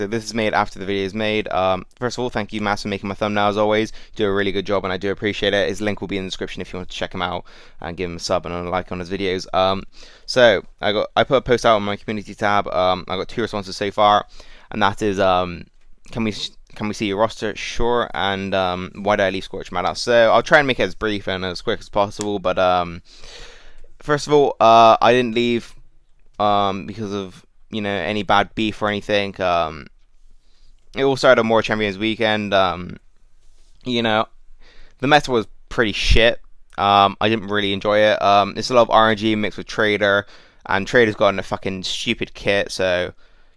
So this is made after the video is made. First of all, thank you, Matt, for making my thumbnail as always. You do a really good job, and I do appreciate it. His link will be in the description if you want to check him out and give him a sub and a like on his videos. So I put a post out on my community tab. I got 2 responses so far, and that is can we see your roster? Sure. And why did I leave Scorch Matter? So I'll try and make it as brief and as quick as possible. But first of all, I didn't leave because of any bad beef or anything. It all started on World Champions Weekend. The meta was pretty shit. I didn't really enjoy it. It's a lot of RNG mixed with Trader, and Trader's got a fucking stupid kit, so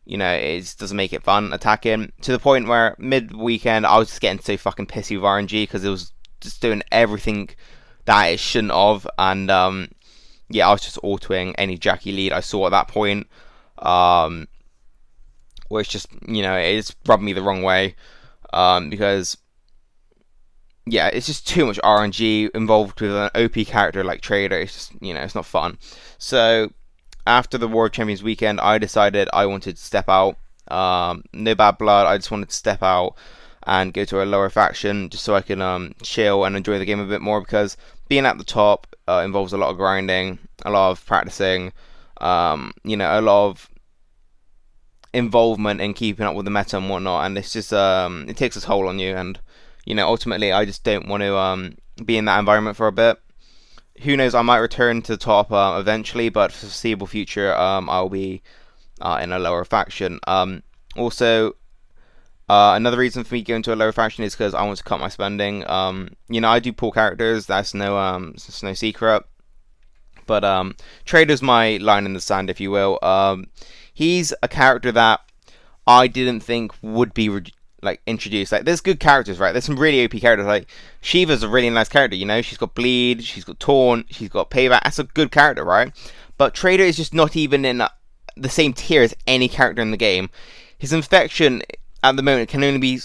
it just doesn't make it fun attacking. To the point where mid-weekend I was just getting so fucking pissy with RNG because it was just doing everything that it shouldn't have, and I was just autoing any Jackie lead I saw at that point. Where it's just it's rubbed me the wrong way, because it's just too much RNG involved with an OP character like Trader. It's just it's not fun. So after the World Champions Weekend, I decided I wanted to step out. No bad blood. I just wanted to step out and go to a lower faction just so I can chill and enjoy the game a bit more, because being at the top involves a lot of grinding, a lot of practicing, a lot of involvement in keeping up with the meta and whatnot, and it's just it takes its toll on you, and ultimately I just don't want to be in that environment for a bit. Who knows, I might return to the top eventually, but for the foreseeable future I'll be in a lower faction. Also, another reason for me going to a lower faction is because I want to cut my spending. I do pull characters, that's no secret, but Trader's my line in the sand, if you will. He's a character that I didn't think would be introduced. Like, there's good characters, right? There's some really OP characters. Like, Shiva's a really nice character, She's got Bleed, she's got Taunt, she's got Payback. That's a good character, right? But Trader is just not even in the same tier as any character in the game. His infection at the moment can only be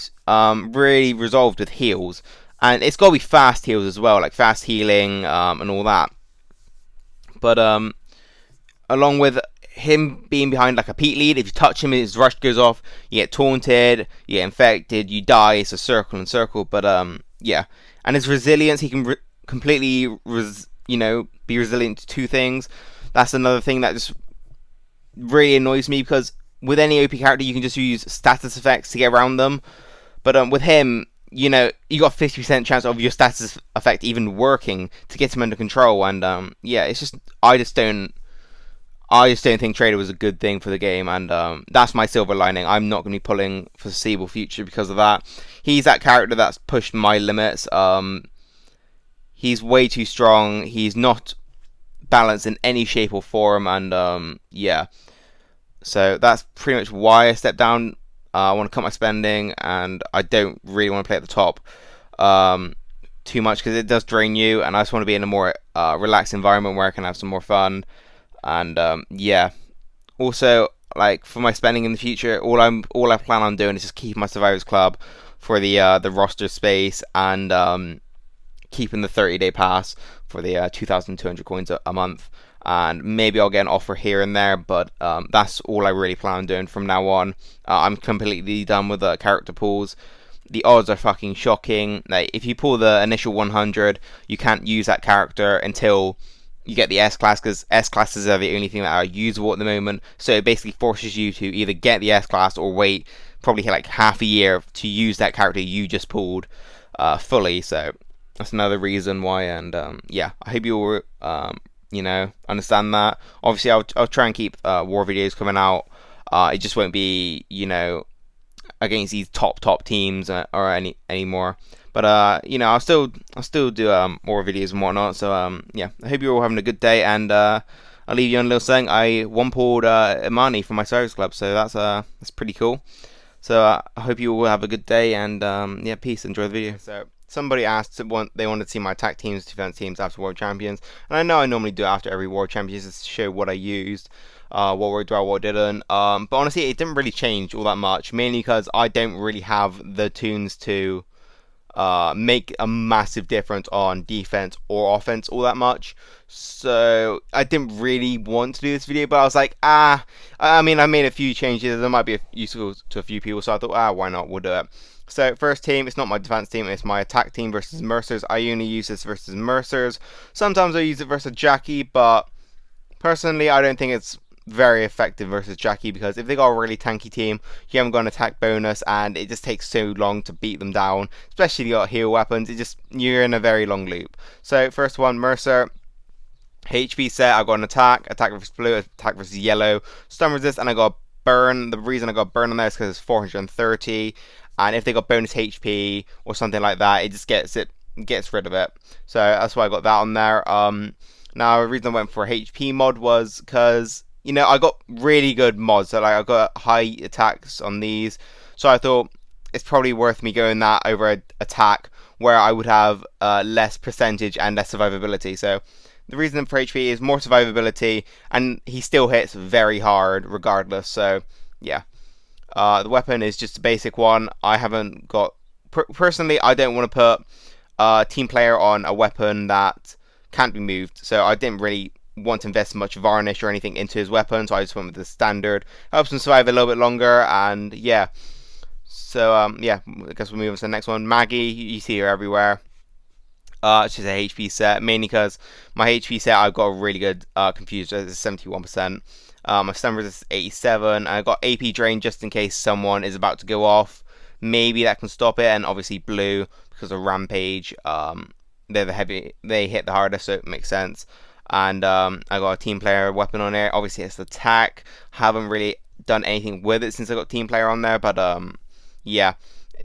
really resolved with heals, and it's got to be fast heals as well, like fast healing and all that. But along with him being behind like a peak lead, if you touch him, his rush goes off, you get taunted, you get infected, you die. It's a circle and circle. But and his resilience, he can completely be resilient to 2 things. That's another thing that just really annoys me, because with any OP character you can just use status effects to get around them, but with him, you got 50% chance of your status effect even working to get him under control, and it's just I just don't think Trader was a good thing for the game, and that's my silver lining. I'm not going to be pulling for the foreseeable future because of that. He's that character that's pushed my limits. He's way too strong. He's not balanced in any shape or form, and so that's pretty much why I stepped down. I want to cut my spending, and I don't really want to play at the top too much, because it does drain you, and I just want to be in a more relaxed environment where I can have some more fun. And also, like, for my spending in the future, all I plan on doing is just keep my Survivors Club for the roster space, and keeping the 30-day pass for the 2,200 coins a month, and maybe I'll get an offer here and there, but that's all I really plan on doing from now on. I'm completely done with the character pools. The odds are fucking shocking. Like, if you pull the initial 100, you can't use that character until you get the S class, because S classes are the only thing that are usable at the moment. So it basically forces you to either get the S class or wait probably like half a year to use that character you just pulled fully. So that's another reason why. And I hope you all understand that. Obviously, I'll try and keep war videos coming out. It just won't be against these top teams or anymore. But I'll still do more videos and whatnot. So I hope you're all having a good day, and I'll leave you on a little saying. I one pulled Imani from my service club, so that's pretty cool. So I hope you all have a good day, and peace. Enjoy the video. So somebody asked they wanted to see my attack teams, defense teams after World Champions, and I know I normally do it after every World Champions just to show what I used, what worked well, what didn't. But honestly, it didn't really change all that much, mainly because I don't really have the tunes to make a massive difference on defense or offense all that much. So I didn't really want to do this video, but I was like, I mean, I made a few changes that might be useful to a few people, so I thought, why not, we'll do it. So first team, it's not my defense team, it's my attack team versus Mercers. I only use this versus Mercers. Sometimes I use it versus Jackie, but personally I don't think it's very effective versus Jackie, because if they got a really tanky team, you haven't got an attack bonus, and it just takes so long to beat them down, especially if you got heal weapons. You're in a very long loop. So first one, Mercer. HP set, I got an attack versus blue, attack versus yellow, stun resist, and I got burn. The reason I got burn on there is because it's 430, and if they got bonus HP or something like that, it just gets rid of it. So that's why I got that on there. Now the reason I went for HP mod was because, you know, I got really good mods. So like I got high attacks on these, so I thought it's probably worth me going that over an attack where I would have less percentage and less survivability. So the reason for HP is more survivability, and he still hits very hard regardless. So yeah, the weapon is just a basic one. I haven't got personally. I don't want to put team player on a weapon that can't be moved. So I didn't really want to invest much varnish or anything into his weapon. So I just went with the standard. Helps him survive a little bit longer, and yeah. So yeah, I guess we'll move on to the next one. Maggie, you see her everywhere. It's just a HP set, mainly because my HP set, I've got a really good confused resist, 71%. My stun resist is 87. I got AP drain just in case someone is about to go off. Maybe that can stop it, and obviously blue because of rampage. They hit the hardest, so it makes sense. And I got a team player weapon on there. Obviously it's attack. Haven't really done anything with it since I got team player on there, but yeah,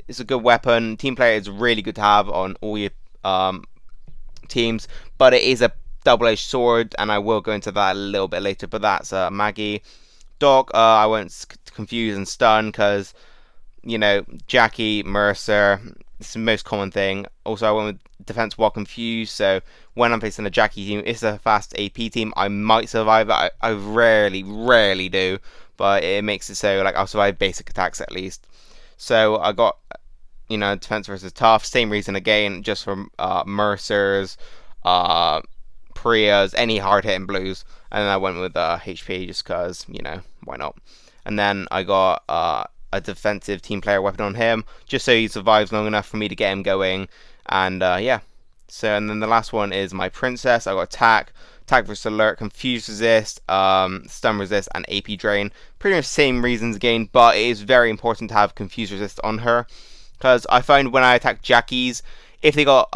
it's a good weapon. Team player is really good to have on all your teams, but it is a double-edged sword, and I will go into that a little bit later. But that's Maggie. Doc, I went confused and stun because, you know, Jackie, Mercer, it's the most common thing. Also, I went with defense while confused, so when I'm facing a Jackie team, it's a fast AP team, I might survive it. I rarely do, but it makes it so like I'll survive basic attacks at least. So I got, you know, defense versus tough, same reason again, just for Mercers, Prias, any hard hitting blues, and then I went with HP just because, you know, why not? And then I got a defensive team player weapon on him, just so he survives long enough for me to get him going, and yeah. So, and then the last one is my princess. I got attack versus alert, confuse resist, stun resist, and AP drain. Pretty much same reasons again, but it is very important to have confuse resist on her, because I find when I attack Jackies, if they got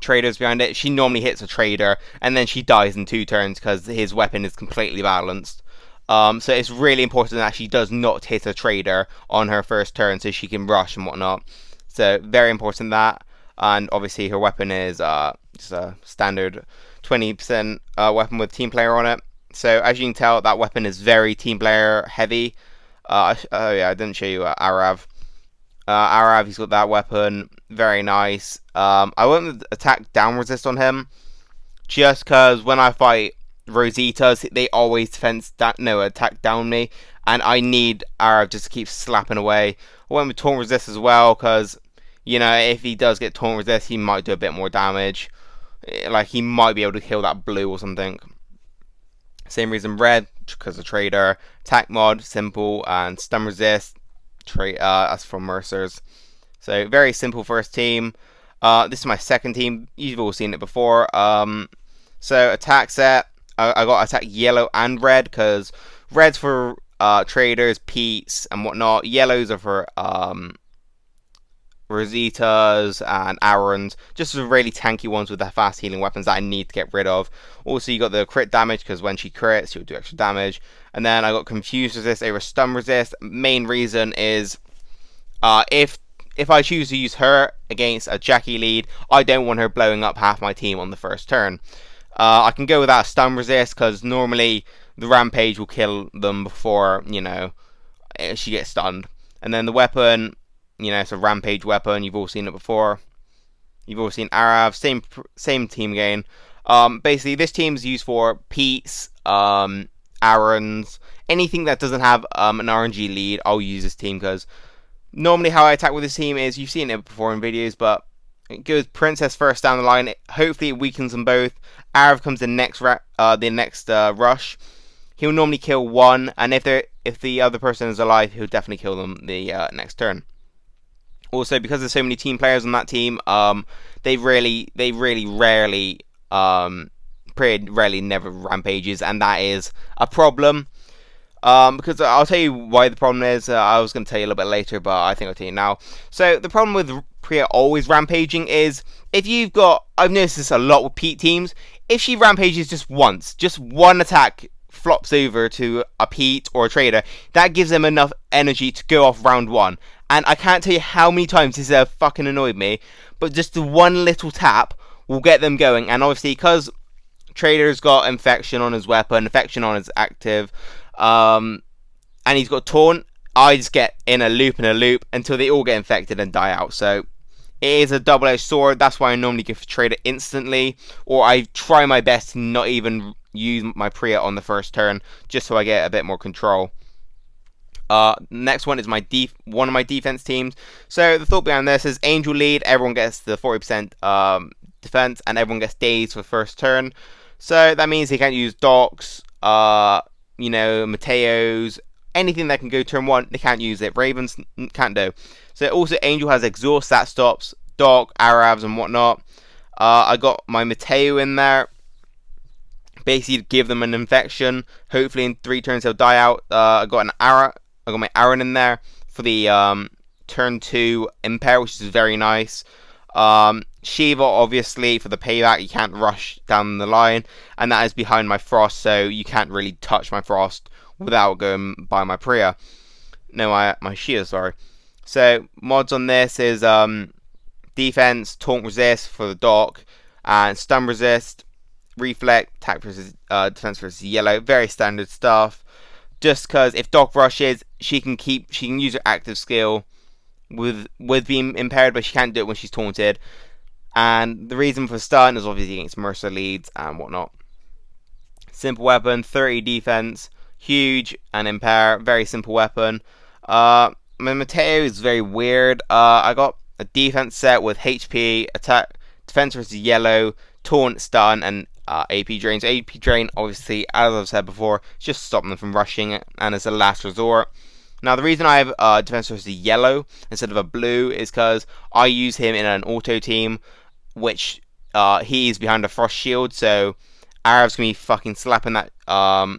traders behind it, she normally hits a trader, and then she dies in 2 turns because his weapon is completely balanced. So it's really important that she does not hit a trader on her first turn, so she can rush and whatnot. So very important that. And obviously her weapon is just a standard 20% weapon with team player on it. So as you can tell, that weapon is very team player heavy. Oh yeah, I didn't show you Arav. Arav, he's got that weapon, very nice. I went with attack down resist on him, just because when I fight Rositas, they always attack down me, and I need Arav just to keep slapping away. I went with taunt resist as well, because, you know, if he does get taunt resist, he might do a bit more damage. Like, he might be able to kill that blue or something. Same reason red, because of trader. Attack mod, simple, and stun resist. That's from Mercers. So very simple first team. This is my second team. You've all seen it before. So attack set, I got attack yellow and red, because red's for traders, Pete's, and whatnot. Yellows are for Rositas and Arons, just the really tanky ones with the fast healing weapons that I need to get rid of. Also, you got the crit damage, because when she crits, she'll do extra damage. And then I got confuse resist over stun resist. Main reason is if I choose to use her against a Jackie lead, I don't want her blowing up half my team on the first turn. I can go without stun resist, because normally the rampage will kill them before, you know, she gets stunned. And then the weapon, you know, it's a rampage weapon. You've all seen it before. You've all seen Arav. Same team again. Basically, this team's used for Pete's, Arons, anything that doesn't have an RNG lead. I'll use this team because Normally how I attack with this team is, you've seen it before in videos, but it goes Princess first down the line. Hopefully it weakens them both. Arav comes in next rush. He'll normally kill one, and if the other person is alive, he'll definitely kill them the next turn. Also, because there's so many team players on that team, they really rarely, pretty rarely never rampages, and that is a problem. Because I'll tell you why the problem is. I was going to tell you a little bit later, but I think I'll tell you now. So the problem with Priya always rampaging is, if you've got, I've noticed this a lot with Pete teams, if she rampages just once, just one attack flops over to a Pete or a trader, that gives them enough energy to go off round one. And I can't tell you how many times this has fucking annoyed me, but just the one little tap will get them going. And obviously, because Trader's got infection on his weapon, infection on his active, and he's got taunt, I just get in a loop until they all get infected and die out. So it is a double-edged sword. That's why I normally give Trader instantly, or I try my best to not even use my Priya on the first turn, just so I get a bit more control. Next one is one of my defense teams. So the thought behind this is Angel lead, everyone gets the 40% defense, and everyone gets dazed for the first turn. So that means they can't use Docs, Mateos, anything that can go turn one, they can't use it. Ravens can't do. So also Angel has exhaust, that stops Doc, Arabs and whatnot. I got my Mateo in there, basically to give them an infection. Hopefully in 3 turns they'll die out. I got my Aaron in there for the turn 2 Impair, which is very nice. Shiva, obviously, for the payback, you can't rush down the line, and that is behind my Frost, so you can't really touch my Frost without going by my Priya. No, my Shia, sorry. So, mods on this is defense, taunt resist for the Doc, and stun resist, reflect, attack versus defense versus yellow. Very standard stuff. Just because if Doc rushes, she can use her active skill with being impaired, but she can't do it when she's taunted. And the reason for stun is obviously against Mercer leads and whatnot. Simple weapon, 30 defense, huge and impair, very simple weapon. My Mateo is very weird. I got a defense set with HP, attack, defense versus yellow, taunt, stun, and AP drain. So AP drain, obviously, as I've said before, it's just stopping them from rushing, and it's a last resort. Now, the reason I have defense versus yellow instead of a blue is because I use him in an auto team, which he's behind a frost shield, so Arab's gonna be fucking slapping that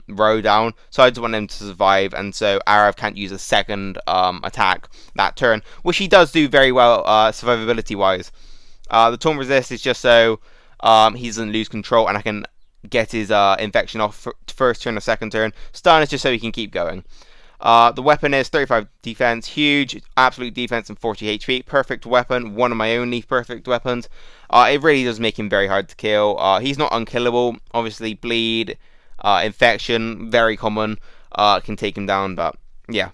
row down. So I just want him to survive, and so Arab can't use a second attack that turn, which he does do very well survivability wise. The taunt resist is just so he doesn't lose control, and I can get his infection off first turn or second turn. Stun is just so he can keep going. The weapon is 35 defense, huge, absolute defense, and 40 HP. Perfect weapon, one of my only perfect weapons. It really does make him very hard to kill. He's not unkillable. Obviously, bleed, infection, very common. Can take him down, but yeah.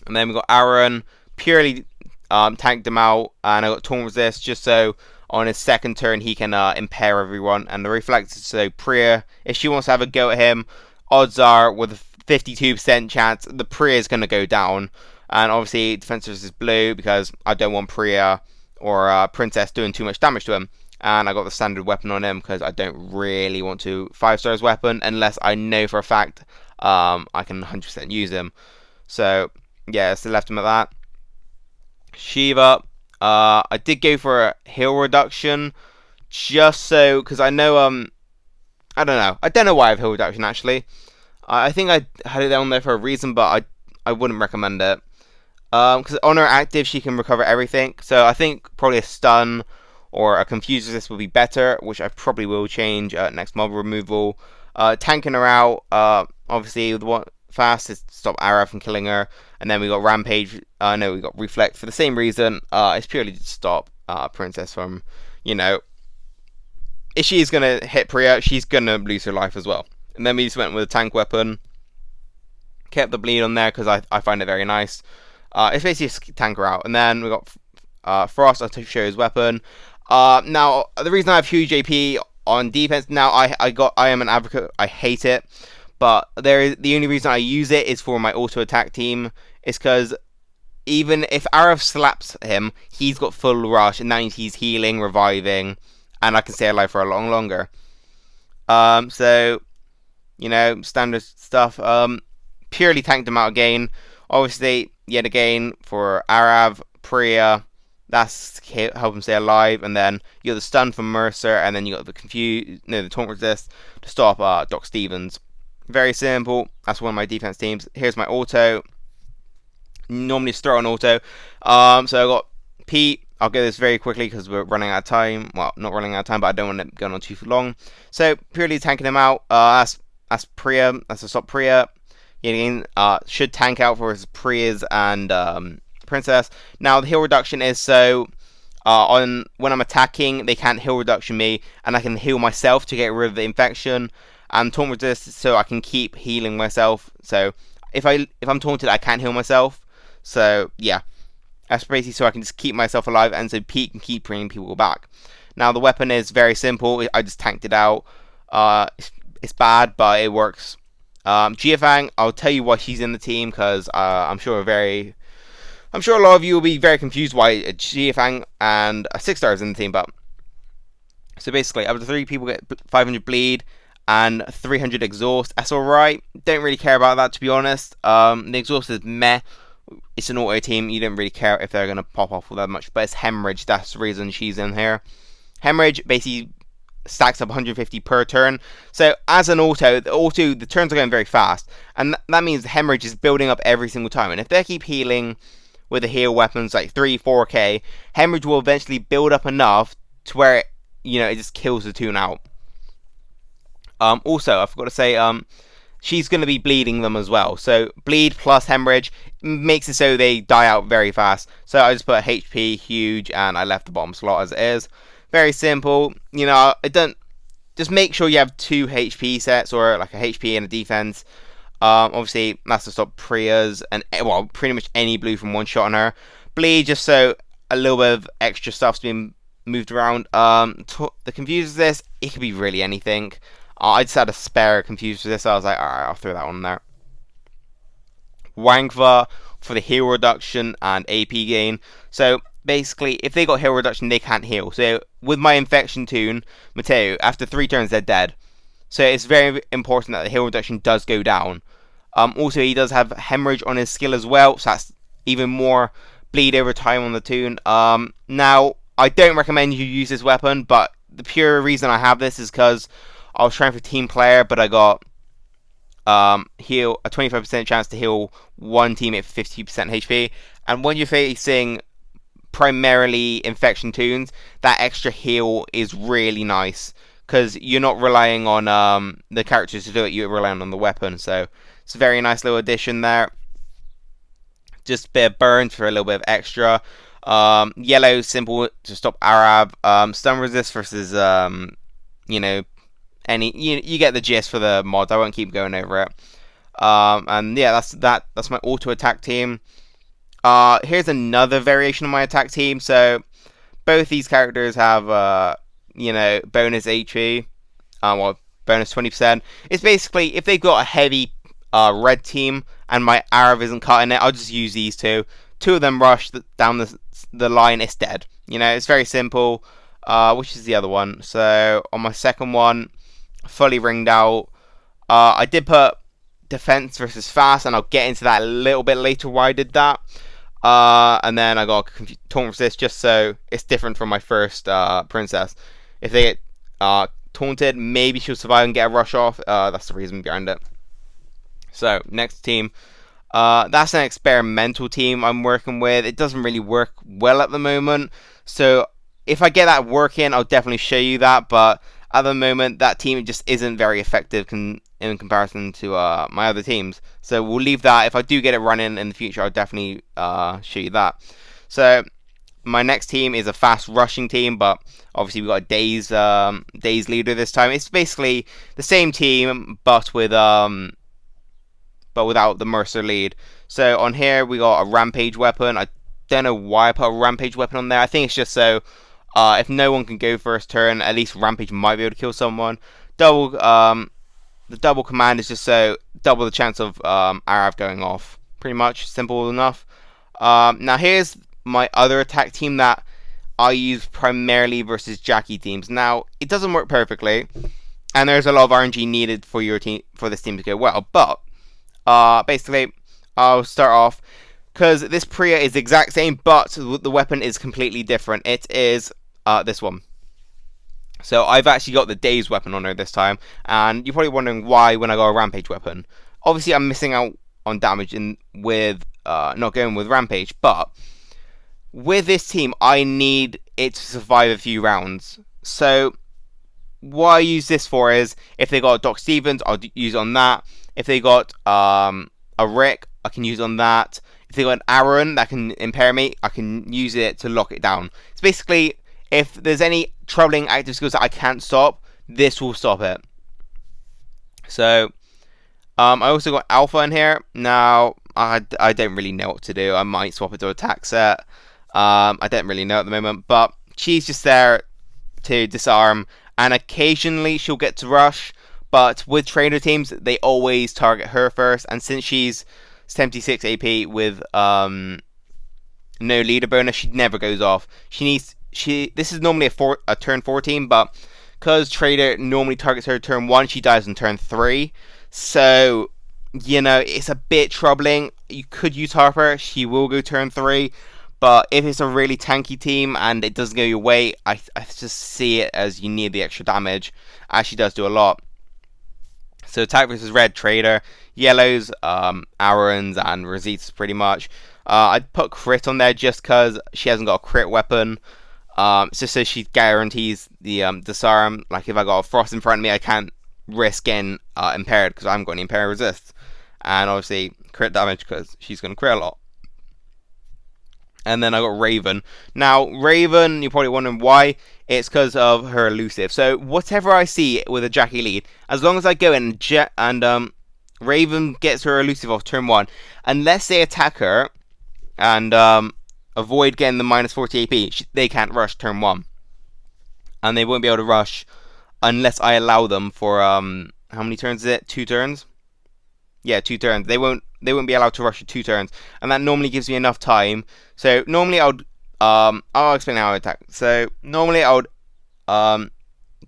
And then we got Aaron, purely tanked him out, and I got taunt resist just so on his second turn he can impair everyone. And the reflect is so Priya, if she wants to have a go at him, odds are with a 52% chance the Priya is going to go down. And obviously defense is blue because I don't want Priya or Princess doing too much damage to him. And I got the standard weapon on him because I don't really want to 5-star his weapon unless I know for a fact I can 100% use him. So yeah, so left him at that. Shiva, I did go for a heal reduction just so, because I know I don't know why I have heal reduction actually. I think I had it on there for a reason, but I wouldn't recommend it. Because on her active, she can recover everything. So I think probably a stun or a confuse resist would be better, which I probably will change next mob removal. Tanking her out, obviously the one fast is to stop Ara from killing her. And then we got Rampage, we got Reflect for the same reason. It's purely to stop Princess from, if she's going to hit Priya, she's going to lose her life as well. And then we just went with a tank weapon. Kept the bleed on there because I find it very nice. It's basically just tank her out. And then we got Frost. I'll show his weapon. Now, the reason I have huge AP on defense, now I am an advocate. I hate it. But the only reason I use it is for my auto attack team. It's because even if Arav slaps him, he's got full rush, and that means he's healing, reviving, and I can stay alive for a lot longer. So, standard stuff. Purely tanked him out again. Obviously, yet again, for Arav, Priya, that's help him stay alive, and then you got the stun from Mercer, and then you got the taunt resist to stop Doc Stevens. Very simple. That's one of my defense teams. Here's my auto. Normally start on auto. So I got Pete. I'll go this very quickly because we're running out of time. Well, not running out of time, but I don't want it going on too long. So purely tanking him out. That's Priya. That's a stop Priya. Again, should tank out for his Priyas and Princess. Now the heal reduction is so on when I'm attacking, they can't heal reduction me, and I can heal myself to get rid of the infection. And taunt resist, so I can keep healing myself. So if I'm taunted, I can't heal myself. So yeah, that's basically so I can just keep myself alive, and so Pete can keep bringing people back. Now the weapon is very simple. I just tanked it out. It's bad, but it works. Giafang, I'll tell you why she's in the team because I'm sure a lot of you will be very confused why a Giafang and a 6-star is in the team. But so basically, up to 3 people get 500 bleed and 300 exhaust. That's alright. Don't really care about that, to be honest. The exhaust is meh. It's an auto team. You don't really care if they're going to pop off all that much. But it's Hemorrhage. That's the reason she's in here. Hemorrhage basically stacks up 150 per turn. So as an auto, the turns are going very fast. And that means the Hemorrhage is building up every single time. And if they keep healing with the heal weapons like 3-4k, Hemorrhage will eventually build up enough to where it just kills the tune out. Also, I forgot to say, she's going to be bleeding them as well. So bleed plus Hemorrhage makes it so they die out very fast. So I just put HP huge, and I left the bottom slot as it is. Very simple. It don't. Just make sure you have 2 HP sets, or like a HP and a defense. Obviously, that's to stop Priya's and pretty much any blue from one shot on her. Bleed just so a little bit of extra stuff's being moved around. The Confuse Resist, it could be really anything. I just had a spare Confuse Resist, so I was like, alright, I'll throw that one there. Wangva for the heal reduction and AP gain. So basically, if they got heal reduction, they can't heal. So with my infection tune, Mateo, after 3 turns, they're dead. So it's very important that the heal reduction does go down. Also, he does have Hemorrhage on his skill as well, so that's even more bleed over time on the tune. Now, I don't recommend you use this weapon, but the pure reason I have this is because I was trying for team player, but I got heal a 25% chance to heal one teammate for 50% HP. And when you're facing primarily infection tunes, that extra heal is really nice because you're not relying on the characters to do it, you're relying on the weapon. So it's a very nice little addition there. Just a bit of burns for a little bit of extra. Yellow, simple to stop Arab. Stun resist versus you get the gist for the mod. I won't keep going over it. And yeah, that's my auto attack team. Here's another variation of my attack team. So both these characters have bonus HP, bonus 20%. It's basically if they've got a heavy red team and my Arab isn't cutting it, I'll just use these two. 2 of them rush down the line. It's dead. It's very simple. Which is the other one? So on my second one, fully ringed out. I did put defense versus fast, and I'll get into that a little bit later why I did that. And then I got taunt resist just so it's different from my first princess. If they get taunted, maybe she'll survive and get a rush off. That's the reason behind it. So next team. That's an experimental team I'm working with. It doesn't really work well at the moment. So if I get that working, I'll definitely show you that. But at the moment, that team just isn't very effective in comparison to my other teams. So we'll leave that. If I do get it running in the future, I'll definitely show you that. So my next team is a fast rushing team, but obviously we've got a Days leader this time. It's basically the same team, but without the Mercer lead. So on here we got a rampage weapon. I don't know why I put a rampage weapon on there. I think it's just so if no one can go first turn, at least rampage might be able to kill someone. The double command is just so double the chance of Arav going off. Pretty much simple enough. Now here's my other attack team that I use primarily versus Jackie teams. Now it doesn't work perfectly, and there's a lot of RNG needed for your team for this team to go well. But basically, I'll start off because this Priya is the exact same, but the weapon is completely different. It is this one. So I've actually got the Daze weapon on her this time, and you're probably wondering why when I got a Rampage weapon. Obviously, I'm missing out on damage with not going with Rampage, but with this team, I need it to survive a few rounds. So what I use this for is if they got Doc Stevens, I'll use on that. If they got a Rick, I can use on that. If they got an Aaron that can impair me, I can use it to lock it down. It's basically, if there's any troubling active skills that I can't stop, this will stop it. So I also got Alpha in here. Now I don't really know what to do. I might swap it to attack set. I don't really know at the moment, but she's just there to disarm, and occasionally she'll get to rush. But with trainer teams, they always target her first, and since she's 76 AP with no leader bonus, she never goes off. This is normally a turn 14, but because trader normally targets her turn 1, she dies on turn 3. So it's a bit troubling. You could use Harper; she will go turn 3. But if it's a really tanky team and it doesn't go your way, I just see it as you need the extra damage, as she does do a lot. So attack versus red, trader. Yellows, Aaron's and Rosita's pretty much. I'd put crit on there just because she hasn't got a crit weapon. It's just so she guarantees the disarm. Like if I got a frost in front of me, I can't risk getting impaired because I haven't got any impair resist. And obviously crit damage because she's going to crit a lot. And then I got Raven. Now, Raven, you're probably wondering why. It's because of her elusive. So, whatever I see with a Jackie lead, as long as I go in and Raven gets her elusive off turn 1, unless they attack her and avoid getting the minus 40 AP, they can't rush turn 1. And they won't be able to rush unless I allow them for, how many turns is it? 2 turns? Yeah, 2 turns. They won't be allowed to rush for 2 turns, and that normally gives me enough time. So normally I'll explain how I attack. So normally I would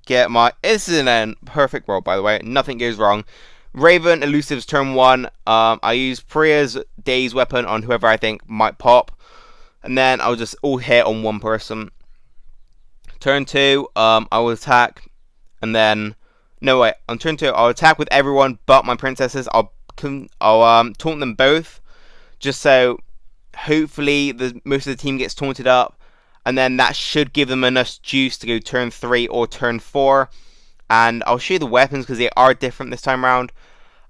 get my, this is a perfect roll by the way, nothing goes wrong. Raven elusives turn 1. I use Priya's Daze weapon on whoever I think might pop, and then I'll just all hit on one person. Turn 2, I will attack, and then on turn 2 I'll attack with everyone but my princesses. I'll taunt them both, just so hopefully most of the team gets taunted up, and then that should give them enough juice to go turn 3 or turn 4. And I'll show you the weapons because they are different this time around.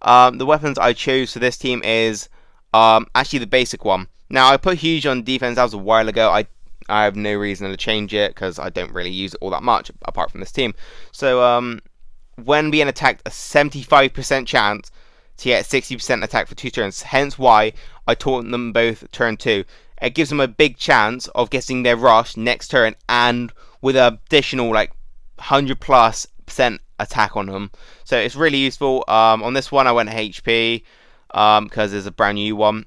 The weapons I chose for this team is actually the basic one. Now I put huge on defense, that was a while ago. I have no reason to change it because I don't really use it all that much apart from this team. So when being attacked, a 75% chance to get 60% attack for 2 turns, hence why I taunt them both turn 2. It gives them a big chance of getting their rush next turn, and with an additional like 100+% attack on them. So it's really useful. On this one I went HP because there's a brand new one,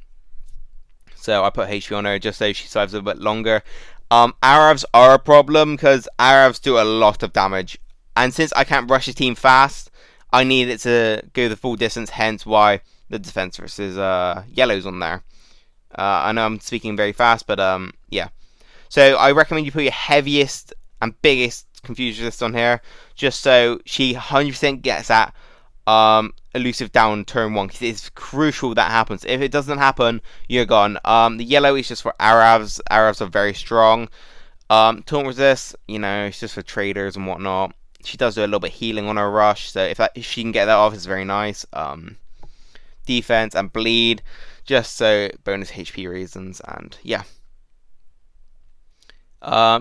so I put HP on her just so she survives a bit longer. Arabs are a problem because Arabs do a lot of damage, and since I can't rush a team fast, I need it to go the full distance, hence why the defense versus yellows on there. I know I'm speaking very fast, but yeah. So I recommend you put your heaviest and biggest confusion resist on here, just so she 100% gets that elusive down turn 1, because it's crucial that happens. If it doesn't happen, you're gone. The yellow is just for Arabs. Arabs are very strong. Taunt resist, it's just for traders and whatnot. She does do a little bit of healing on her rush, so if she can get that off, it's very nice. Defense and bleed, just so bonus HP reasons, and yeah.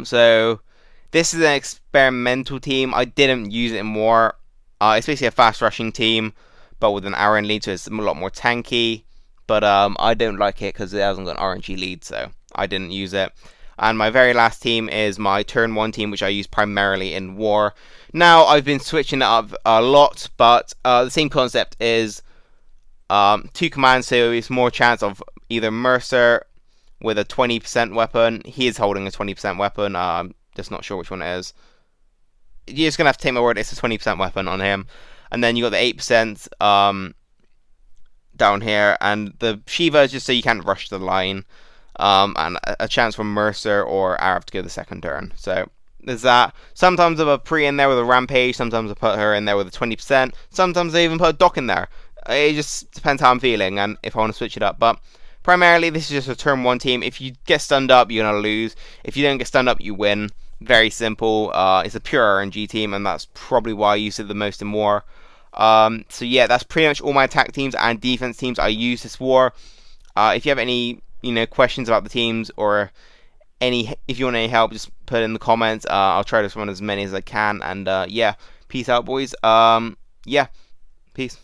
So this is an experimental team. I didn't use it more. It's basically a fast rushing team, but with an Aaron lead, so it's a lot more tanky. But I don't like it because it hasn't got an RNG lead, so I didn't use it. And my very last team is my turn 1 team, which I use primarily in war. Now, I've been switching it up a lot, but the same concept is 2 commands, so it's more chance of either Mercer with a 20% weapon. He is holding a 20% weapon. Just not sure which one it is. You're just gonna have to take my word. It's a 20% weapon on him. And then you got the 8% down here, and the Shiva is just so you can't rush the line. And a chance for Mercer or Arab to go the second turn. So there's that. Sometimes I put Pre in there with a Rampage. Sometimes I put her in there with a 20%. Sometimes I even put a Doc in there. It just depends how I'm feeling and if I want to switch it up. But primarily, this is just a turn 1 team. If you get stunned up, you're going to lose. If you don't get stunned up, you win. Very simple. It's a pure RNG team, and that's probably why I use it the most in War. So yeah, that's pretty much all my attack teams and defense teams I use this War. If you have any questions about the teams, or if you want any help, just put it in the comments. I'll try to respond as many as I can. And yeah, peace out, boys. Yeah, peace.